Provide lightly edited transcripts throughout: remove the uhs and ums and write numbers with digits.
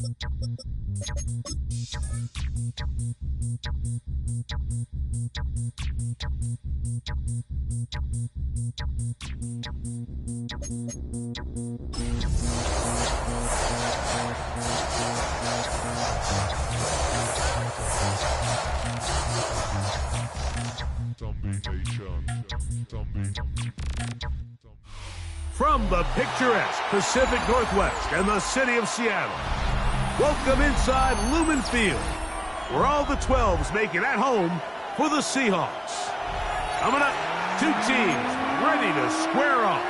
From the picturesque Pacific Northwest and the city of Seattle, welcome inside Lumen Field, where all the 12s make it at home for the Seahawks. Coming up, two teams ready to square off.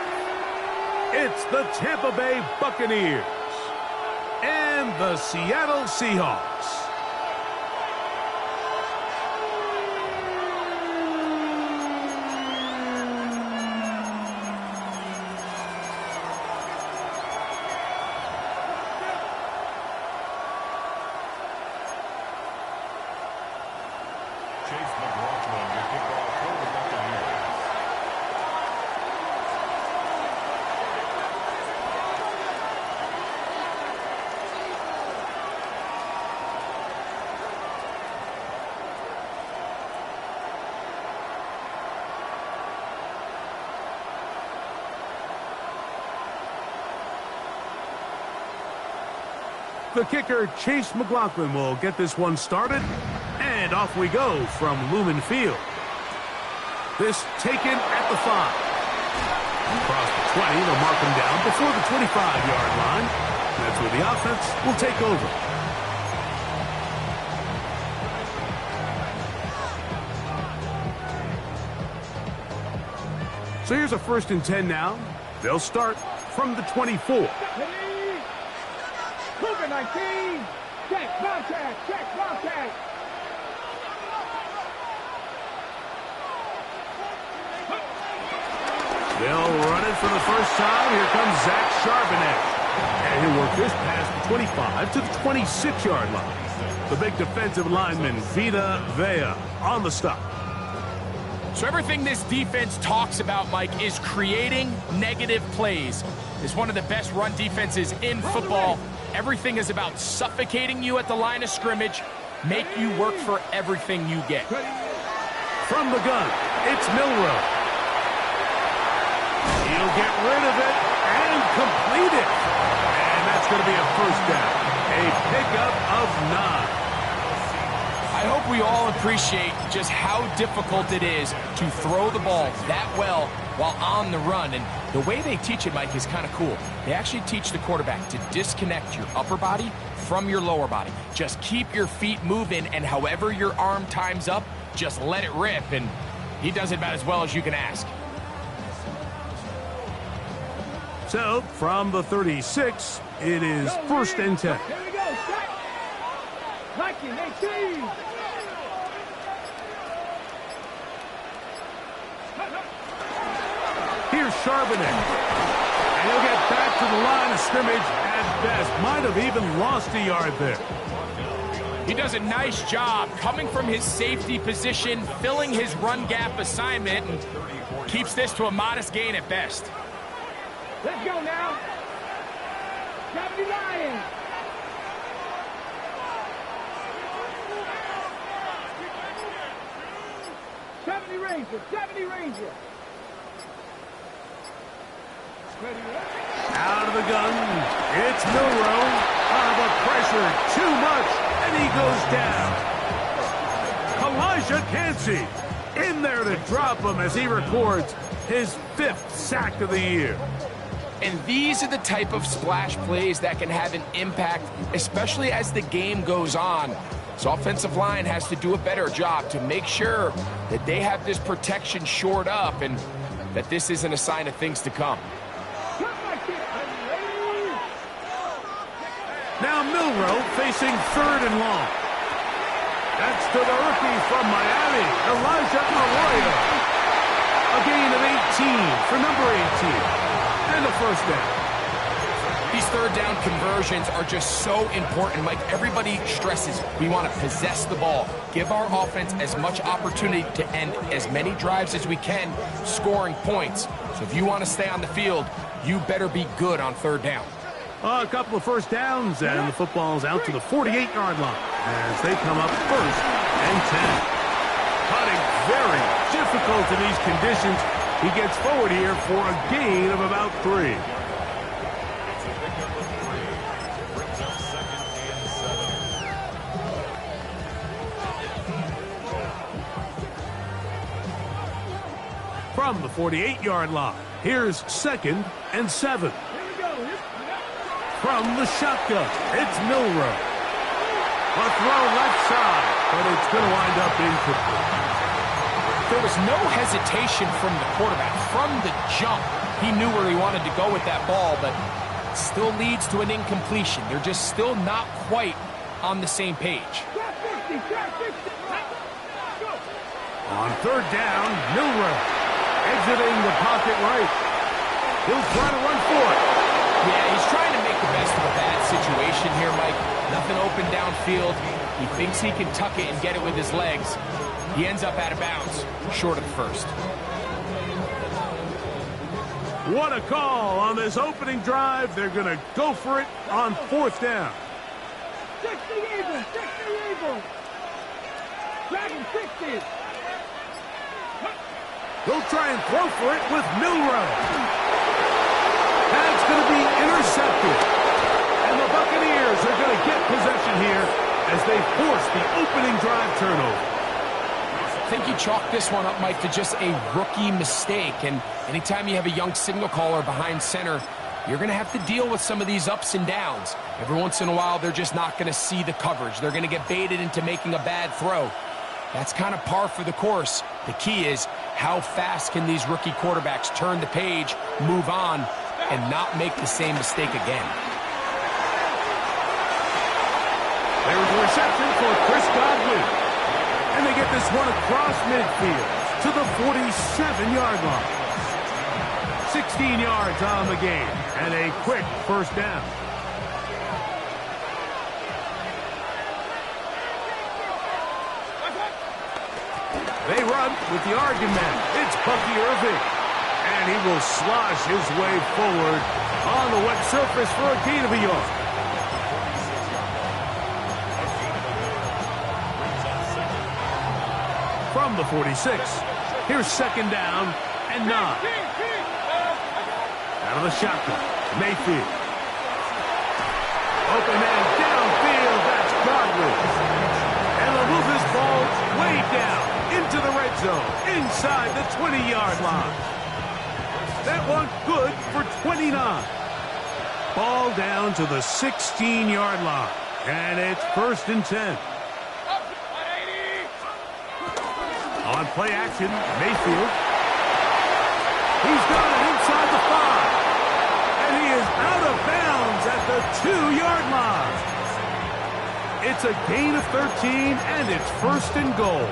It's the Tampa Bay Buccaneers and the Seattle Seahawks. The kicker, Chase McLaughlin, will get this one started. And off we go from Lumen Field. This taken at the 5. Across the 20, they'll mark him down before the 25-yard line. That's where the offense will take over. So here's a 1st and 10 now. They'll start from the 24. Cougar 19, check, contact, check, contact. They'll run it for the first time. Here comes Zach Charbonnet. And he'll work this past the 25 to the 26-yard line. The big defensive lineman, Vita Vea, on the stop. So everything this defense talks about, Mike, is creating negative plays. It's one of the best run defenses in football. Everything is about suffocating you at the line of scrimmage, make you work for everything you get. From the gun, it's Milroe. He'll get rid of it and complete it. And that's going to be a 1st down. A pickup of 9. I hope we all appreciate just how difficult it is to throw the ball that well while on the run. And the way they teach it, Mike, is kind of cool. They actually teach the quarterback to disconnect your upper body from your lower body. Just keep your feet moving, and however your arm times up, just let it rip. And he does it about as well as you can ask. So, from the 36, it is 1st and 10. Here we go, set. 1918. Here's Charbonnet. And he'll get back to the line of scrimmage at best. Might have even lost a yard there. He does a nice job coming from his safety position, filling his run gap assignment, and keeps this to a modest gain at best. Let's go now. 79. '70 Ranger. Out of the gun, it's Milroe. The pressure, too much, and he goes down. Elijah Cansey in there to drop him as he records his 5th sack of the year. And these are the type of splash plays that can have an impact, especially as the game goes on. So offensive line has to do a better job to make sure that they have this protection shored up and that this isn't a sign of things to come. Now Milroe facing 3rd and long. That's to the rookie from Miami, Elijah Arroyo. A gain of 18 for number 18. And a 1st down. These 3rd down conversions are just so important, Mike. Everybody stresses we want to possess the ball, give our offense as much opportunity to end as many drives as we can, scoring points. So if you want to stay on the field, you better be good on 3rd down. A couple of first downs, and the football's out to the 48-yard line as they come up 1st and 10. Cutting very difficult in these conditions. He gets forward here for a gain of about 3. From the 48-yard line, here's 2nd and 7. From the shotgun, it's Milroe. A throw left side, but it's going to wind up incomplete. There was no hesitation from the quarterback. From the jump, he knew where he wanted to go with that ball, but it still leads to an incompletion. They're just still not quite on the same page. On 3rd down, Milroe exiting the pocket right. He'll try to run for it. Yeah, he's trying to make the best of a bad situation here, Mike. Nothing open downfield. He thinks he can tuck it and get it with his legs. He ends up out of bounds, short of the 1st. What a call on this opening drive. They're going to go for it on 4th down. 60 Eagles, 60 Eagles. Dragon 60. They'll try and throw for it with Milroe. That's going to be intercepted. And the Buccaneers are going to get possession here as they force the opening drive turnover. I think you chalk this one up, Mike, to just a rookie mistake. And anytime you have a young signal caller behind center, you're going to have to deal with some of these ups and downs. Every once in a while, they're just not going to see the coverage. They're going to get baited into making a bad throw. That's kind of par for the course. The key is how fast can these rookie quarterbacks turn the page, move on, and not make the same mistake again. There's a reception for Chris Godwin. And they get this one across midfield to the 47-yard line. 16 yards on the game and a quick 1st down. They run with the Oregon man. It's Bucky Irving. And he will slosh his way forward on the wet surface for a gain of a yard. From the 46, here's 2nd down and 9. Out of the shotgun, Mayfield. Open man downfield, that's Godwin. And they'll move this ball way down into the red zone, inside the 20-yard line. That one good for 29. Ball down to the 16-yard line, and it's 1st and 10. On play action, Mayfield. He's got it inside the 5. And he is out of bounds at the 2-yard line. It's a gain of 13, and it's 1st and goal.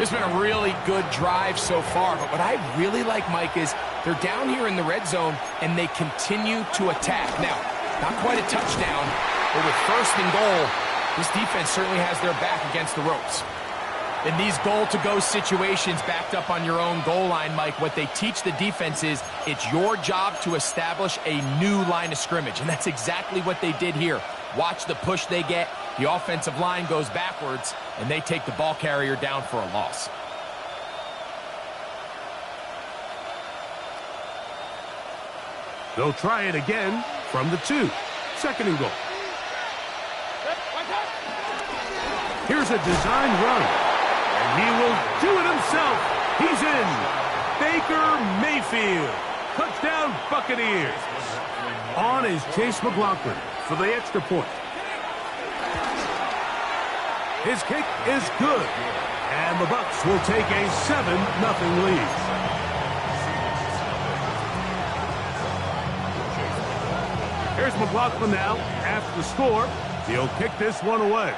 It's been a really good drive so far, but what I really like, Mike, is they're down here in the red zone, and they continue to attack. Now, not quite a touchdown, but with 1st and goal, this defense certainly has their back against the ropes. In these goal-to-go situations backed up on your own goal line, Mike, what they teach the defense is it's your job to establish a new line of scrimmage, and that's exactly what they did here. Watch the push they get. The offensive line goes backwards, and they take the ball carrier down for a loss. They'll try it again from the 2. 2nd and goal. Here's a design run. And he will do it himself. He's in. Baker Mayfield. Touchdown Buccaneers. On is Chase McLaughlin for the extra point. His kick is good. And the Bucs will take a 7-0 lead. Here's McLaughlin now. After the score, he'll kick this one away.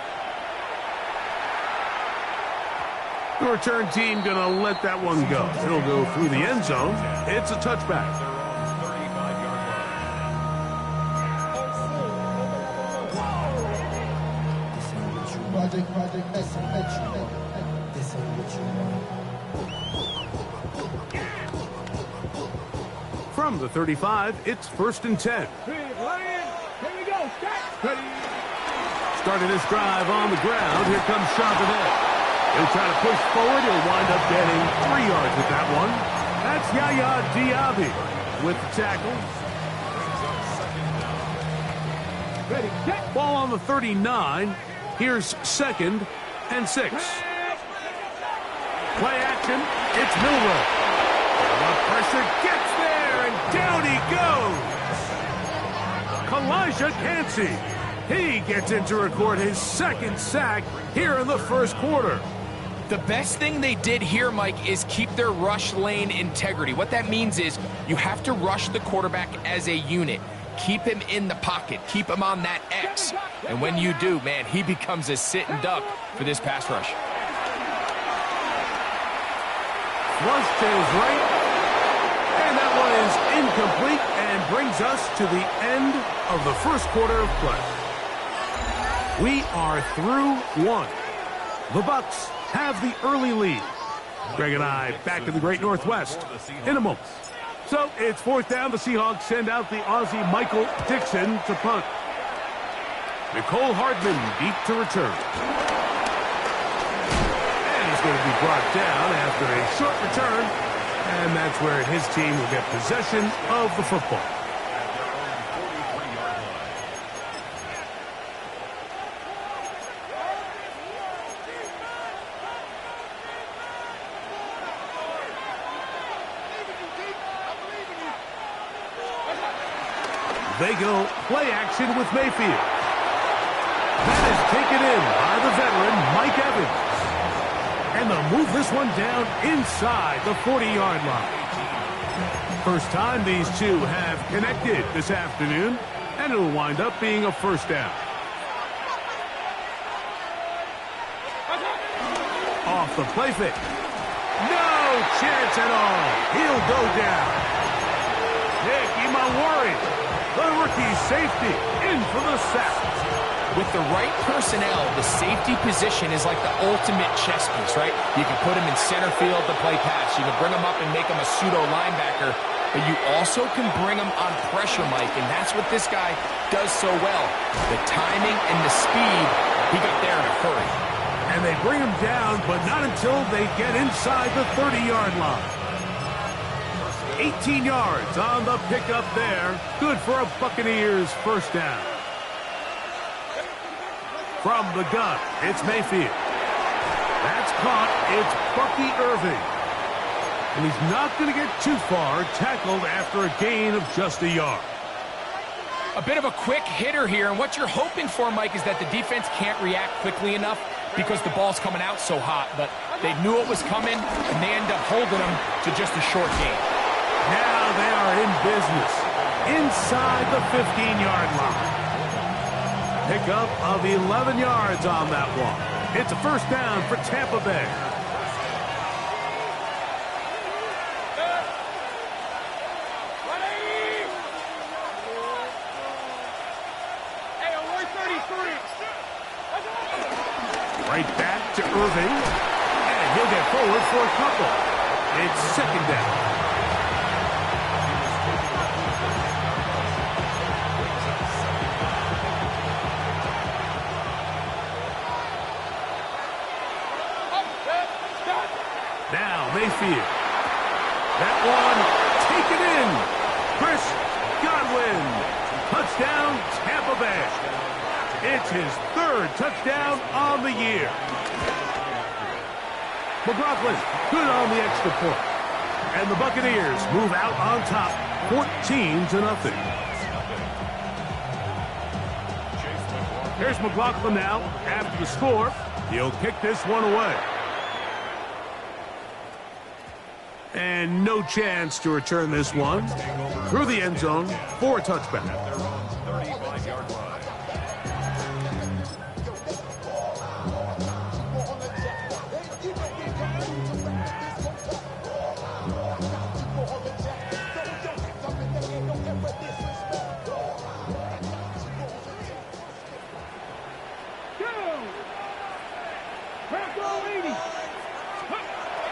The return team going to let that one go. It'll go through the end zone. It's a touchback. From the 35, it's 1st and 10. Big land. Here we go. Stack. Ready. Starting this drive on the ground. Here comes Charbonnet. He'll try to push forward. He'll wind up getting 3 yards with that one. That's Yaya Diaby with the tackle. Ready. Set. Ball on the 39. Here's 2nd and 6. Play action. It's Milroe. The pressure gets there, and down he goes. Kalijah Cansey. He gets in to record his 2nd sack here in the 1st quarter. The best thing they did here, Mike, is keep their rush lane integrity. What that means is you have to rush the quarterback as a unit. Keep him in the pocket. Keep him on that X. And when you do, man, he becomes a sitting duck for this pass rush. Flush to his right. And that one is incomplete and brings us to the end of the 1st quarter of play. We are through 1. The Bucs have the early lead. Greg and I back in the Great Northwest in a moment. So it's 4th down. The Seahawks send out the Aussie Michael Dixon to punt. Nicole Hardman deep to return. And he's going to be brought down after a short return. And that's where his team will get possession of the football. They go play action with Mayfield. That is taken in by the veteran, Mike Evans. And they'll move this one down inside the 40-yard line. First time these two have connected this afternoon, and it'll wind up being a 1st down. Off the play fake. No chance at all. He'll go down. Nick Imawari, the rookie safety, in for the sack. With the right personnel, the safety position is like the ultimate chess piece, right? You can put him in center field to play pass. You can bring him up and make him a pseudo linebacker. But you also can bring him on pressure, Mike, and that's what this guy does so well. The timing and the speed, he got there in a hurry. And they bring him down, but not until they get inside the 30-yard line. 18 yards on the pickup there. Good for a Buccaneers 1st down. From the gun, it's Mayfield. That's caught. It's Bucky Irving. And he's not going to get too far, tackled after a gain of just a yard. A bit of a quick hitter here, and what you're hoping for, Mike, is that the defense can't react quickly enough because the ball's coming out so hot. But they knew it was coming, and they end up holding them to just a short gain. Now they are in business inside the 15-yard line. Pickup of 11 yards on that one. It's a 1st down for Tampa Bay. Right back to Irving. And he'll get forward for a couple. It's 2nd down. Now Mayfield. That one taken in. Chris Godwin. Touchdown, Tampa Bay. It's his 3rd touchdown on the year. McLaughlin, good on the extra point. And the Buccaneers move out on top, 14-0. Here's McLaughlin now. After the score, he'll kick this one away. And no chance to return this one through the end zone for a touchback.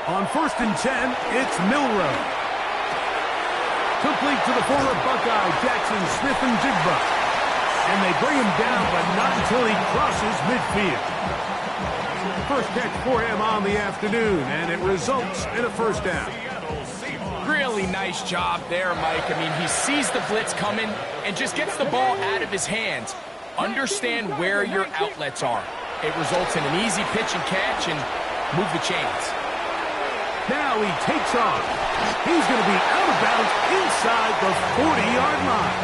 On 1st and 10, it's Milroe. Complete to the former Buckeye, Jackson Smith-Njigba. And they bring him down, but not until he crosses midfield. First catch for him on the afternoon, and it results in a first down. Really nice job there, Mike. I mean, he sees the blitz coming and just gets the ball out of his hands. Understand where your outlets are. It results in an easy pitch and catch and move the chains. Now he takes off. He's going to be out of bounds inside the 40-yard line.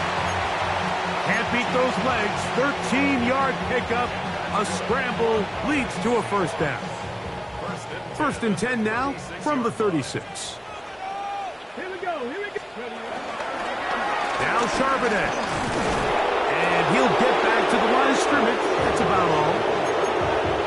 Can't beat those legs. 13-yard pickup. A scramble leads to a first down. First and 10 now from the 36. Here we go. Now Charbonnet. And he'll get back to the line of scrimmage. That's about all.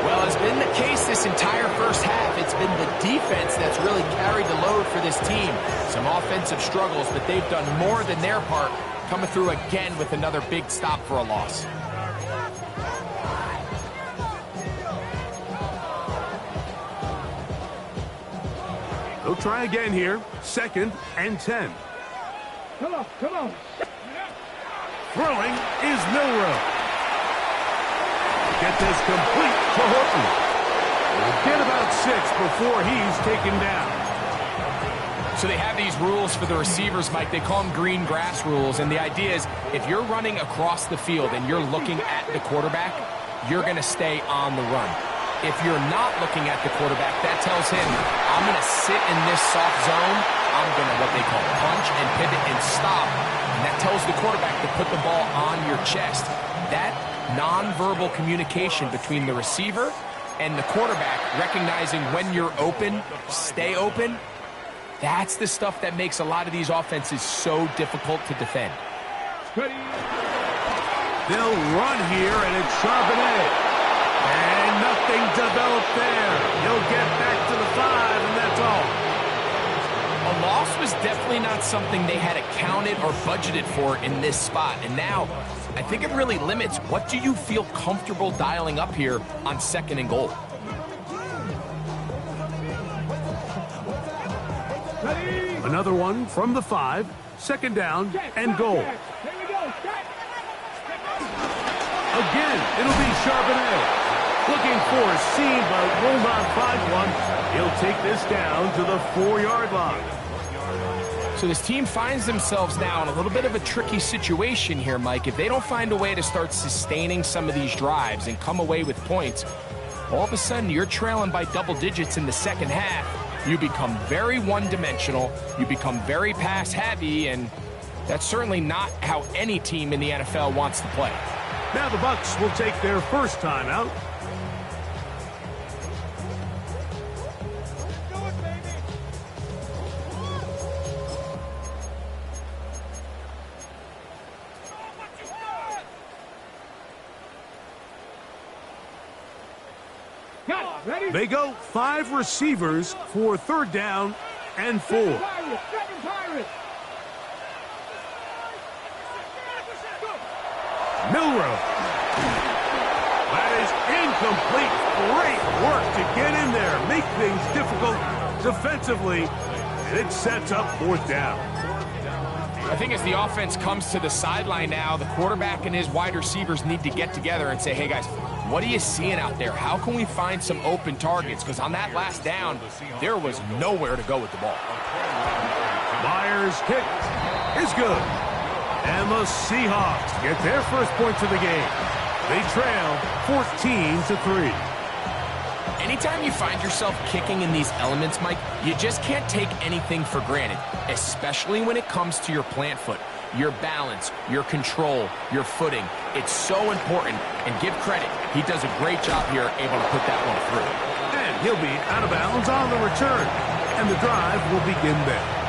Well, it's been the case this entire first half. It's been the defense that's really carried the load for this team. Some offensive struggles, but they've done more than their part, coming through again with another big stop for a loss. They'll try again here. Second and 10. Come on. Throwing is Milrow. Get this complete to Horton. He'll get about 6 before he's taken down. So they have these rules for the receivers, Mike. They call them green grass rules. And the idea is if you're running across the field and you're looking at the quarterback, you're going to stay on the run. If you're not looking at the quarterback, that tells him, I'm going to sit in this soft zone. I'm going to what they call punch and pivot and stop. And that tells the quarterback to put the ball on your chest. That nonverbal communication between the receiver and the quarterback, recognizing when you're open, stay open, that's the stuff that makes a lot of these offenses so difficult to defend. They'll run here, and it's Charbonnet. And nothing developed there. He'll get back to the 5, and that's all. A loss was definitely not something they had accounted or budgeted for in this spot. And now, I think it really limits what do you feel comfortable dialing up here on second and goal. Another one from the 5. Second down and goal. Here we go. Again, it'll be Charbonnet. Looking for a seam, but will not find one. He'll take this down to the 4-yard line. So this team finds themselves now in a little bit of a tricky situation here, Mike. If they don't find a way to start sustaining some of these drives and come away with points, all of a sudden you're trailing by double digits in the second half. You become very one-dimensional. You become very pass-heavy, and that's certainly not how any team in the NFL wants to play. Now the Bucs will take their first timeout. They go 5 receivers for third down and 4. Second pirate. Milrow. That is incomplete. Great work to get in there. Make things difficult defensively. And it sets up fourth down. I think as the offense comes to the sideline now, the quarterback and his wide receivers need to get together and say, hey, guys, what are you seeing out there? How can we find some open targets? Because on that last down, there was nowhere to go with the ball. Myers' kick is good. And the Seahawks get their first points of the game. They trail 14-3. Anytime you find yourself kicking in these elements, Mike, you just can't take anything for granted, especially when it comes to your plant foot, your balance, your control, your footing. It's so important, and give credit. He does a great job here able to put that one through. And he'll be out of bounds on the return, and the drive will begin there.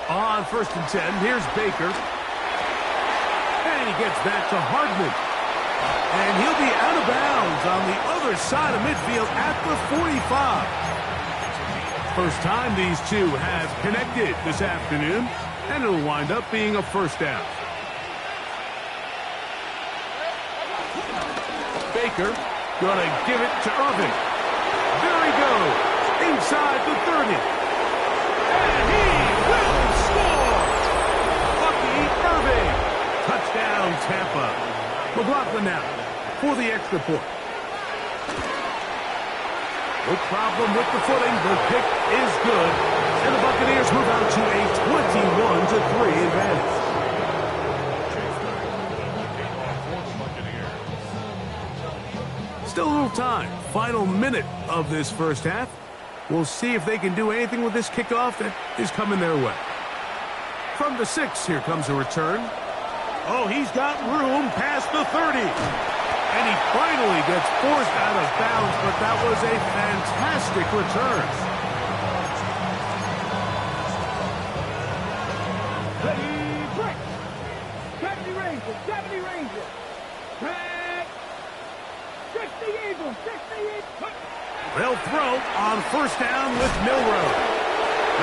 On first and 10, here's Baker. And he gets back to Hardman. And he'll be out of bounds on the other side of midfield at the 45. First time these two have connected this afternoon, and it'll wind up being a first down. Baker gonna give it to Irving. There he goes, inside the 30. And he will score! Lucky Irving. Touchdown, Tampa. McLaughlin now for the extra point. No problem with the footing. The kick is good. And the Buccaneers move out to a 21-3 advantage. Still a little time. Final minute of this first half. We'll see if they can do anything with this kickoff that is coming their way. From the 6, here comes a return. Oh, he's got room past the 30. And he finally gets forced out of bounds, but that was a fantastic return. Ready, break. 70 Rangers, 70 Rangers. Break. 60 Eagles, 60 Eagles. They'll throw on first down with Milroe.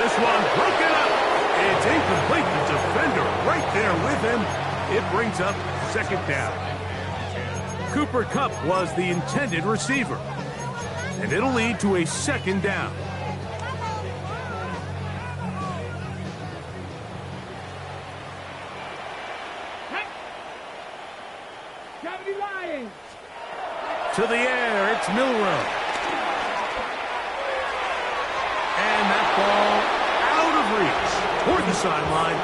This one broken up. It's incomplete. The defender right there with him. It brings up second down. Cooper Kupp was the intended receiver. And it'll lead to a second down. Lions. To the air, it's Milroe. And that ball out of reach. Toward the sideline.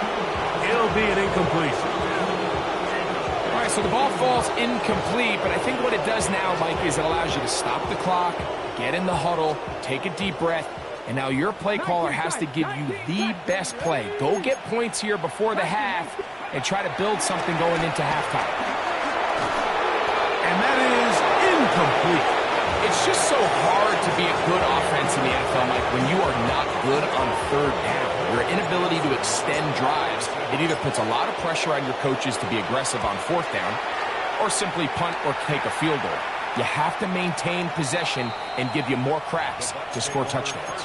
It'll be an incompletion. All right, so the ball falls incomplete, but I think what it does now, Mike, is it allows you to stop the clock, get in the huddle, take a deep breath, and now your play caller has to give you the best play. Go get points here before the half and try to build something going into halftime. And that is incomplete. It's just so hard to be a good offense in the NFL, Mike, when you are not good on third down. Your inability to extend drives, it either puts a lot of pressure on your coaches to be aggressive on fourth down or simply punt or take a field goal. You have to maintain possession and give you more cracks to score touchdowns.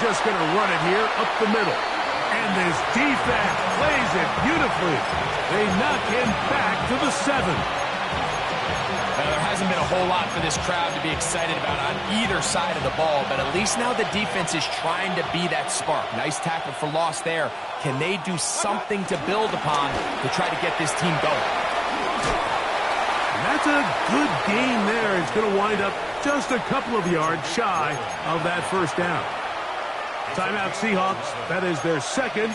Just going to run it here up the middle. And this defense plays it beautifully. They knock him back to the 7. There hasn't been a whole lot for this crowd to be excited about on either side of the ball, but at least now the defense is trying to be that spark. Nice tackle for loss there. Can they do something to build upon to try to get this team going? And that's a good game there. It's going to wind up just a couple of yards shy of that first down. Timeout Seahawks. That is their second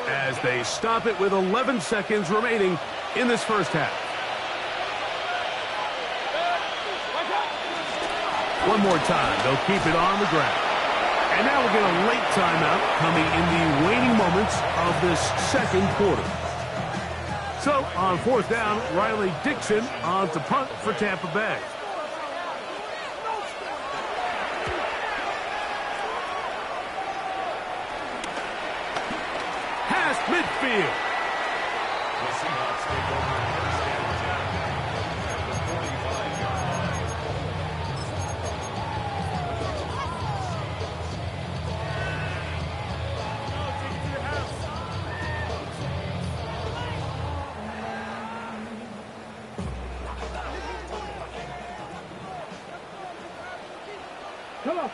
as they stop it with 11 seconds remaining in this first half. One more time. They'll keep it on the ground. And now we'll get a late timeout coming in the waning moments of this second quarter. So on fourth down, Riley Dixon on to punt for Tampa Bay. Midfield. The Seahawks take over first and 10 at the 45-yard line.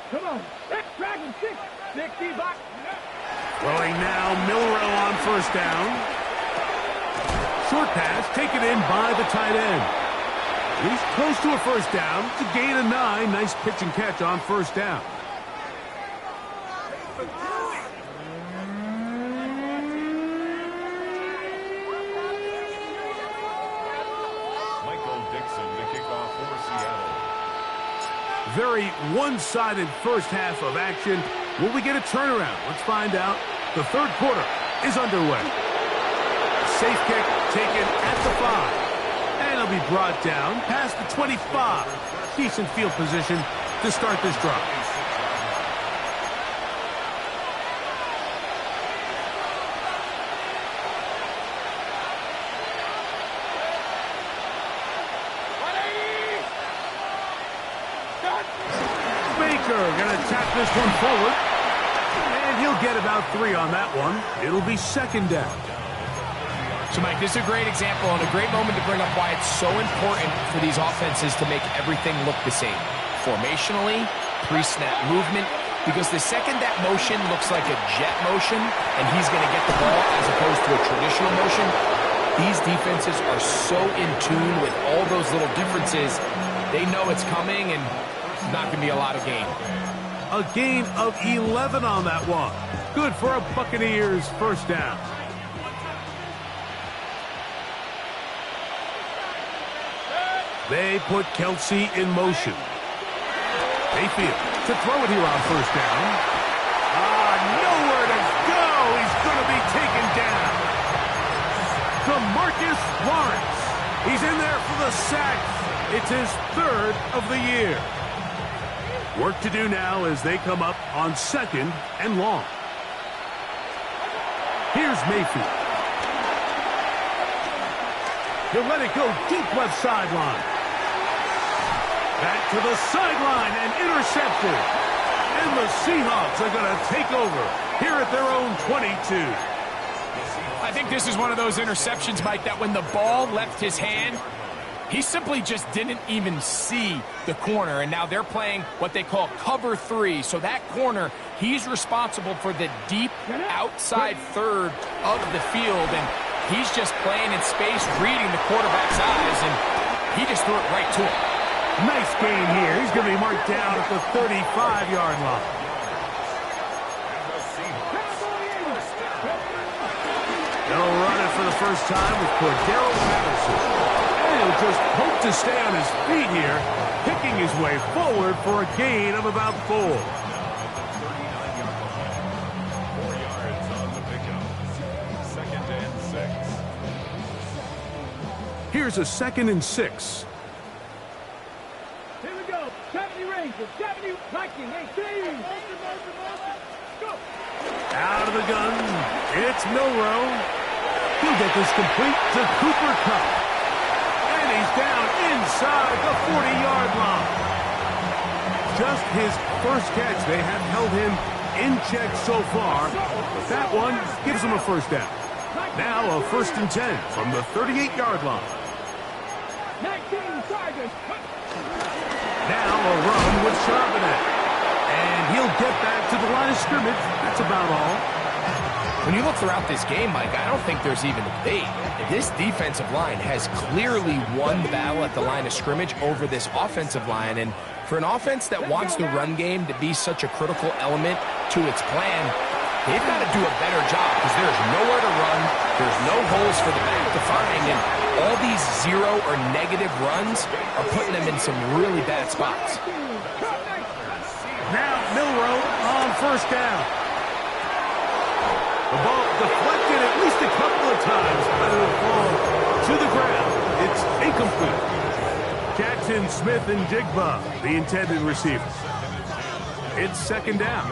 Come on. Dragon 60 back. Throwing now, Milroe on first down. Short pass taken in by the tight end. He's close to a first down. It's a gain of 9. Nice pitch and catch on first down. Michael Dixon, the kickoff for Seattle. Very one-sided first half of action. Will we get a turnaround? Let's find out. The third quarter is underway. Safe kick taken at the 5. And it'll be brought down past the 25. Decent field position to start this drive. Baker going to tap this one forward. And he'll get about 3 on that one. It'll be second down. So, Mike, this is a great example and a great moment to bring up why it's so important for these offenses to make everything look the same. Formationally, pre-snap movement, because the second that motion looks like a jet motion and he's going to get the ball as opposed to a traditional motion, these defenses are so in tune with all those little differences. They know it's coming and it's not going to be a lot of gain. A gain of 11 on that one. Good for a Buccaneers first down. They put Kelsey in motion. Mayfield to throw it here on first down. Nowhere to go. He's going to be taken down. DeMarcus Lawrence. He's in there for the sack. It's his 3rd of the year. Work to do now as they come up on 2nd and long. Here's Mayfield. He'll let it go deep left sideline. Back to the sideline and intercepted. And the Seahawks are going to take over here at their own 22. I think this is one of those interceptions, Mike, that when the ball left his hand, he simply just didn't even see the corner. And now they're playing what they call cover 3. So that corner, he's responsible for the deep outside third of the field. And he's just playing in space, reading the quarterback's eyes, and he just threw it right to him. Nice gain here. He's going to be marked down at the 35-yard line. They'll run it for the first time with Cordero Patterson. And he'll just hope to stay on his feet here, picking his way forward for a gain of about 4. 4 yards on the pickup. 2nd and 6. Here's a 2nd and 6. Here we go. 70 Rangers, 70 Vikings, 18. Go. Out of the gun, it's Milroe. He'll get this complete to Cooper Kupp. And he's down inside the 40-yard line. Just his first catch. They have held him in check so far, but that one gives him a first down. Now a 1st and 10 from the 38-yard line. 19 Chargers. Now a run with Charbonnet. And he'll get back to the line of scrimmage. That's about all. When you look throughout this game, Mike, I don't think there's even a debate. This defensive line has clearly won the battle at the line of scrimmage over this offensive line. And for an offense that wants the run game to be such a critical element to its plan, they've got to do a better job because there's nowhere to run. There's no holes for the back to find. And all these 0 or negative runs are putting them in some really bad spots. Now Milroe on first down. The ball deflected at least a couple of times, but it'll fall to the ground. It's incomplete. Jackson, Smith, and Jigba, the intended receivers. It's 2nd down.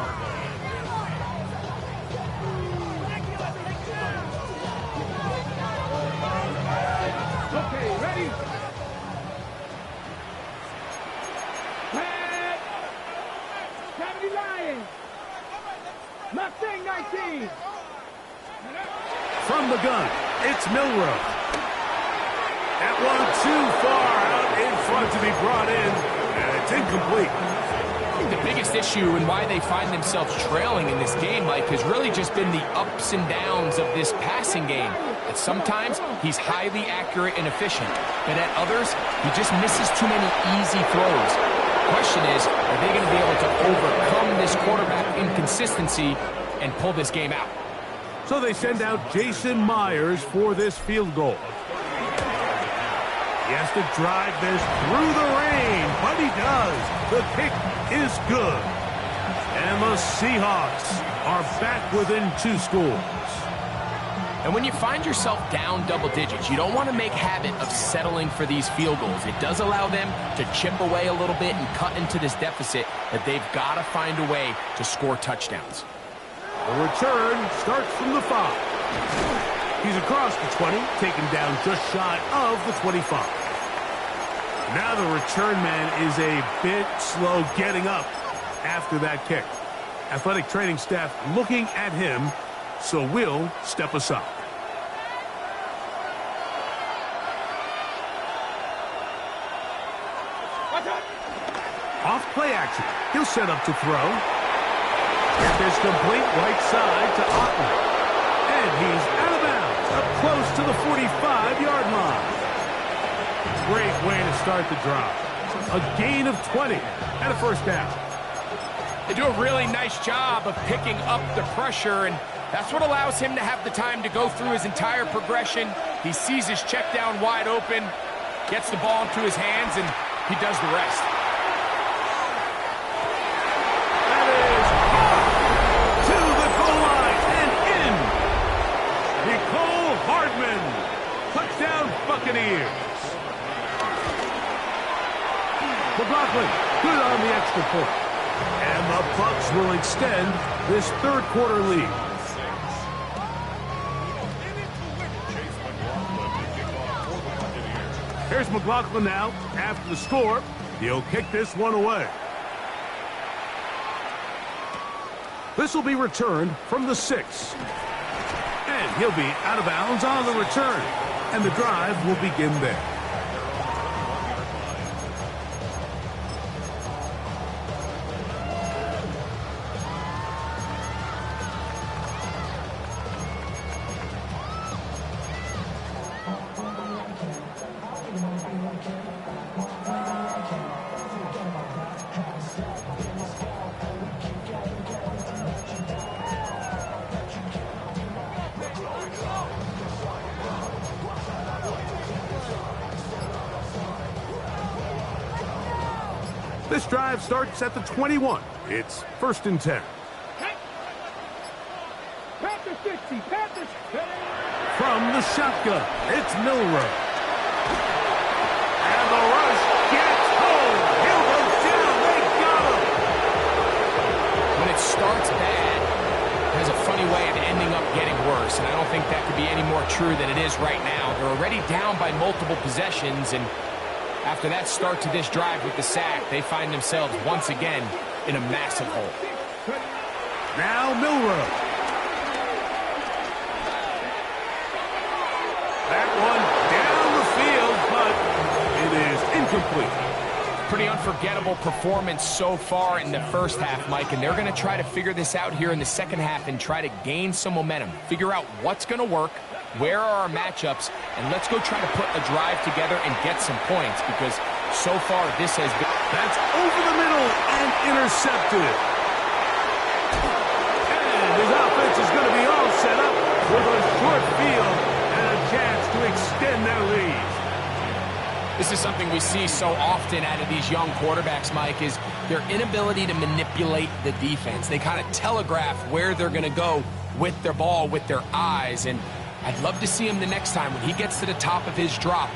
Okay, ready? Pat. 70 Lions. Mustang 19. From the gun, it's Milroe. That one too far out in front to be brought in, and it's incomplete. I think the biggest issue and why they find themselves trailing in this game, Mike, has really just been the ups and downs of this passing game. That sometimes he's highly accurate and efficient, but at others, he just misses too many easy throws. The question is, are they going to be able to overcome this quarterback inconsistency and pull this game out? So they send out Jason Myers for this field goal. He has to drive this through the rain, but he does. The kick is good. And the Seahawks are back within 2 scores. And when you find yourself down double digits, you don't want to make habit of settling for these field goals. It does allow them to chip away a little bit and cut into this deficit, but they've got to find a way to score touchdowns. The return starts from the 5. He's across the 20, taken down just shy of the 25. Now the return man is a bit slow getting up. after that kick. Athletic training staff looking at him, so we'll step aside. Off play action. He'll set up to throw. Get this complete right side to Otten. And he's out of bounds, up close to the 45-yard line. Great way to start the drive. A gain of 20 and a first down. They do a really nice job of picking up the pressure, and that's what allows him to have the time to go through his entire progression. He sees his check down wide open, gets the ball into his hands, and he does the rest. That is to the goal line and in. Nicole Hardman. Touchdown Buccaneers. McLaughlin, good on the extra point. And the Bucs will extend this third quarter lead. Here's McLaughlin now after the score. He'll kick this one away. This will be returned from the 6. And he'll be out of bounds on the return. And the drive will begin there. This drive starts at the 21. It's 1st and 10. Panthers 60, Panthers 10. From the shotgun, it's Milroe. And the rush gets home. He'll go down. They got him. When it starts bad, it has a funny way of ending up getting worse, and I don't think that could be any more true than it is right now. They're already down by multiple possessions, and after that start to this drive with the sack, they find themselves once again in a massive hole. Now Milroe. That one down the field, but it is incomplete. Pretty unforgettable performance so far in the first half, Mike, and they're going to try to figure this out here in the second half and try to gain some momentum, figure out what's going to work, where are our matchups, and let's go try to put a drive together and get some points, because so far this has been... That's over the middle and intercepted. And his offense is going to be all set up with a short field and a chance to extend their lead. This is something we see so often out of these young quarterbacks, Mike, is their inability to manipulate the defense. They kind of telegraph where they're going to go with their ball, with their eyes, and I'd love to see him the next time when he gets to the top of his drop.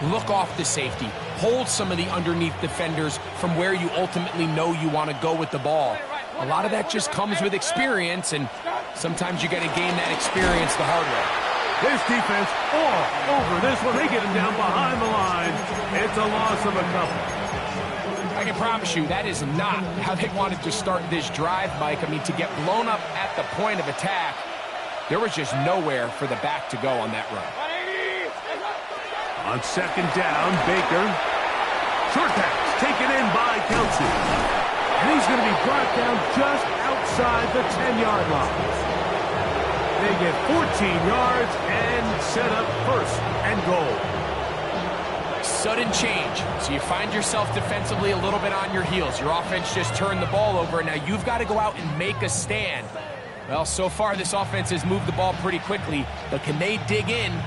Look off the safety. Hold some of the underneath defenders from where you ultimately know you want to go with the ball. A lot of that just comes with experience, and sometimes you got to gain that experience the hard way. This defense all over this one. They get him down behind the line. It's a loss of a couple. I can promise you that is not how they wanted to start this drive, Mike. I mean, to get blown up at the point of attack, there was just nowhere for the back to go on that run. On second down, Baker. Short pass taken in by Kelsey. And he's going to be brought down just outside the 10-yard line. They get 14 yards and set up 1st and goal. Sudden change. So you find yourself defensively a little bit on your heels. Your offense just turned the ball over, and now you've got to go out and make a stand. Well, so far this offense has moved the ball pretty quickly, but can they dig in and